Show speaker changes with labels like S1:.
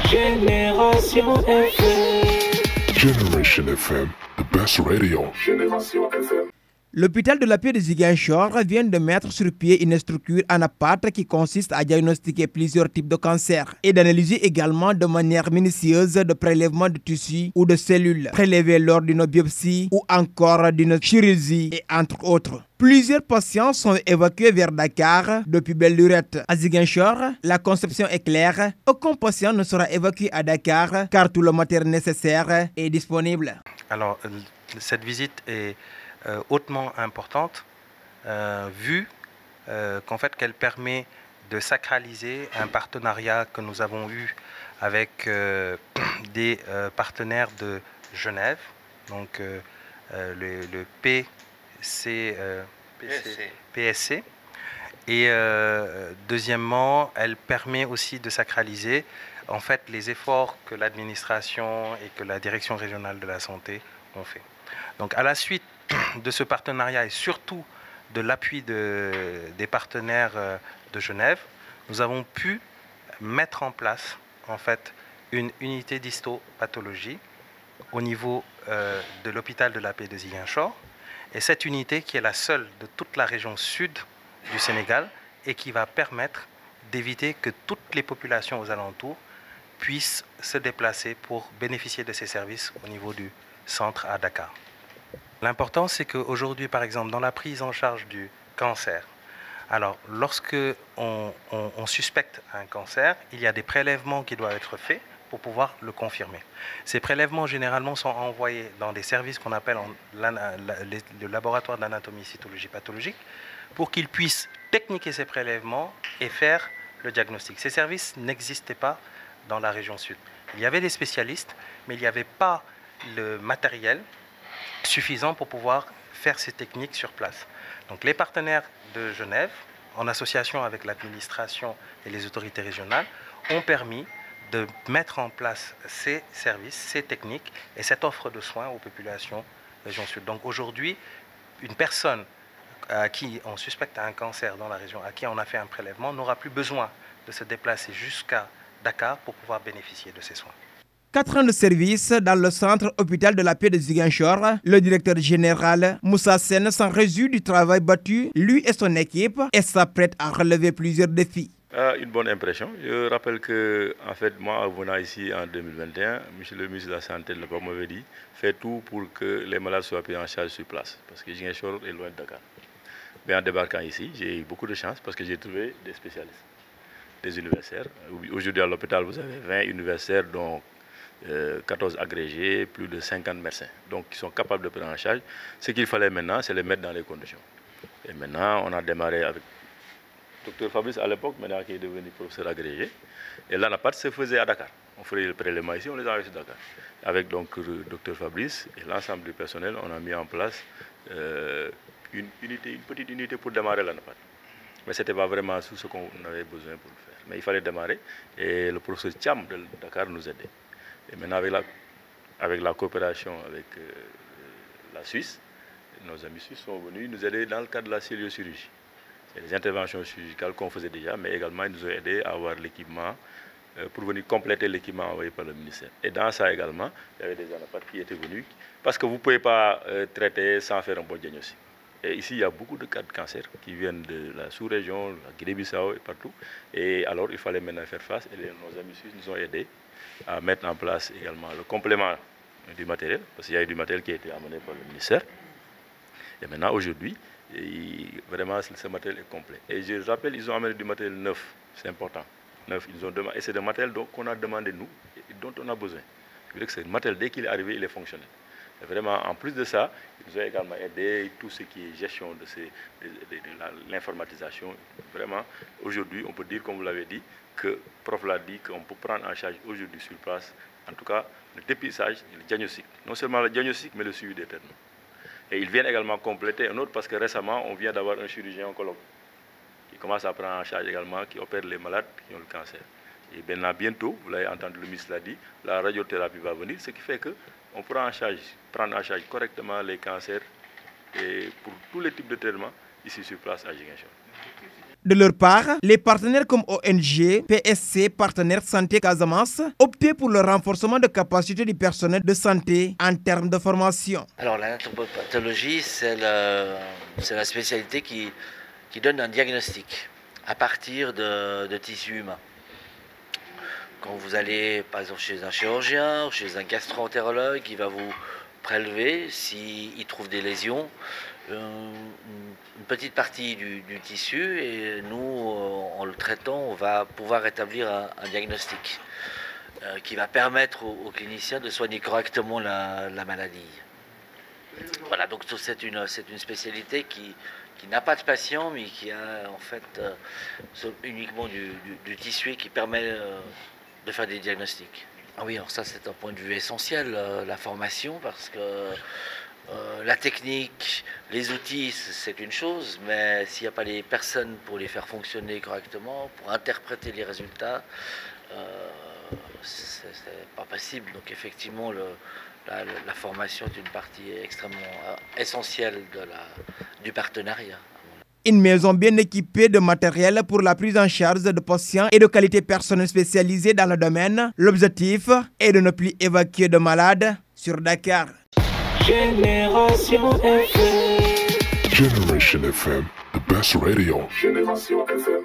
S1: Génération FM.
S2: Generation FM, the best radio. Génération FM.
S3: L'hôpital de la Paix de Ziguinchor vient de mettre sur pied une structure anapathe qui consiste à diagnostiquer plusieurs types de cancers et d'analyser également de manière minutieuse de prélèvements de tissus ou de cellules prélevés lors d'une biopsie ou encore d'une chirurgie et entre autres. Plusieurs patients sont évacués vers Dakar depuis Belle Lurette. À Ziguinchor, la conception est claire. Aucun patient ne sera évacué à Dakar car tout le matériel nécessaire est disponible.
S4: Alors, cette visite est hautement importante, vu qu'en fait qu'elle permet de sacraliser un partenariat que nous avons eu avec des partenaires de Genève, donc le PSC. Et deuxièmement, elle permet aussi de sacraliser en fait les efforts que l'administration et que la direction régionale de la santé ont fait. Donc à la suite de ce partenariat et surtout de l'appui des partenaires de Genève, nous avons pu mettre en place en fait une unité d'histopathologie au niveau de l'hôpital de la Paix de Ziguinchor. Et cette unité qui est la seule de toute la région sud du Sénégal et qui va permettre d'éviter que toutes les populations aux alentours puissent se déplacer pour bénéficier de ces services au niveau du centre à Dakar. L'important, c'est qu'aujourd'hui, par exemple, dans la prise en charge du cancer, alors lorsque on suspecte un cancer, il y a des prélèvements qui doivent être faits pour pouvoir le confirmer. Ces prélèvements, généralement, sont envoyés dans des services qu'on appelle le laboratoire d'anatomie, cytologie, pathologique, pour qu'ils puissent techniquer ces prélèvements et faire le diagnostic. Ces services n'existaient pas dans la région sud. Il y avait des spécialistes, mais il n'y avait pas le matériel suffisant pour pouvoir faire ces techniques sur place. Donc les partenaires de Genève, en association avec l'administration et les autorités régionales, ont permis de mettre en place ces services, ces techniques et cette offre de soins aux populations région sud. Donc aujourd'hui, une personne à qui on suspecte un cancer dans la région, à qui on a fait un prélèvement, n'aura plus besoin de se déplacer jusqu'à Dakar pour pouvoir bénéficier de ces soins.
S3: 4 ans de service dans le centre hôpital de la Paix de Ziguinchor, le directeur général Moussa Sen s'en réjouit du travail battu, lui et son équipe, et s'apprête à relever plusieurs défis.
S5: Une bonne impression. Je rappelle que, en fait, moi, en venant ici en 2021, monsieur le ministre de la Santé m'avait dit faites tout pour que les malades soient pris en charge sur place, parce que Ziguinchor est loin de Dakar. Mais en débarquant ici, j'ai eu beaucoup de chance parce que j'ai trouvé des spécialistes, des universitaires. Aujourd'hui, à l'hôpital, vous avez 20 universitaires, dont 14 agrégés, plus de 50 médecins, donc qui sont capables de prendre en charge. Ce qu'il fallait maintenant, c'est les mettre dans les conditions. Et maintenant, on a démarré avec Dr Fabrice à l'époque, maintenant qui est devenu professeur agrégé. Et l'anapathe se faisait à Dakar. On ferait le prélèvement ici, on les envoyait sur Dakar. Avec donc Dr Fabrice et l'ensemble du personnel, on a mis en place une petite unité pour démarrer l'anapathe. Mais ce n'était pas vraiment tout ce qu'on avait besoin pour le faire. Mais il fallait démarrer et le professeur Thiam de Dakar nous aidait. Et maintenant, avec la coopération avec la Suisse, nos amis suisses sont venus nous aider dans le cadre de la celluliochirurgie. C'est les interventions chirurgicales qu'on faisait déjà, mais également ils nous ont aidés à avoir l'équipement pour venir compléter l'équipement envoyé par le ministère. Et dans ça également, il y avait des anapathes qui étaient venus, parce que vous ne pouvez pas traiter sans faire un bon diagnostic. Et ici, il y a beaucoup de cas de cancer qui viennent de la sous-région, la Guinée-Bissau et partout. Et alors, il fallait maintenant faire face, et nos amis suisses nous ont aidés à mettre en place également le complément du matériel, parce qu'il y a eu du matériel qui a été amené par le ministère. Et maintenant, aujourd'hui, vraiment, ce matériel est complet. Et je rappelle, ils ont amené du matériel neuf, c'est important. Neuf, ils ont demandé, et c'est des matériels qu'on a demandé nous, et dont on a besoin. Je veux dire que c'est le matériel, dès qu'il est arrivé, il est fonctionnel. Et vraiment, en plus de ça, ils nous ont également aidé tout ce qui est gestion de l'informatisation. Vraiment, aujourd'hui, on peut dire, comme vous l'avez dit, que le prof l'a dit, qu'on peut prendre en charge aujourd'hui sur place, en tout cas, le dépistage et le diagnostic. Non seulement le diagnostic, mais le suivi des traitements. Et ils viennent également compléter un autre, parce que récemment, on vient d'avoir un chirurgien oncologue qui commence à prendre en charge également, qui opère les malades qui ont le cancer. Et maintenant, bientôt, vous l'avez entendu, le ministre l'a dit, la radiothérapie va venir, ce qui fait qu'on prend en charge correctement les cancers et pour tous les types de traitements ici sur place à Ziguinchor.
S3: De leur part, les partenaires comme ONG, PSC, Partenaires Santé Casamance, optaient pour le renforcement de capacité du personnel de santé en termes de formation.
S6: Alors l'anthropopathologie, c'est la spécialité qui donne un diagnostic à partir de tissus humains. Quand vous allez par exemple chez un chirurgien ou chez un gastro-entérologue, il va vous prélever s'il trouve des lésions, une petite partie du tissu, et nous, en le traitant, on va pouvoir établir un diagnostic qui va permettre aux cliniciens de soigner correctement la maladie. Voilà, donc c'est une spécialité qui n'a pas de patient, mais qui a en fait uniquement du tissu et qui permet de faire des diagnostics. Ah oui, alors ça c'est un point de vue essentiel, la formation, parce que la technique, les outils, c'est une chose, mais s'il n'y a pas les personnes pour les faire fonctionner correctement, pour interpréter les résultats, c'est pas possible. Donc effectivement, la formation est une partie extrêmement essentielle du partenariat.
S3: Une maison bien équipée de matériel pour la prise en charge de patients et de qualité personnelle spécialisée dans le domaine. L'objectif est de ne plus évacuer de malades sur Dakar.
S2: Génération FM, the best radio. Génération FM.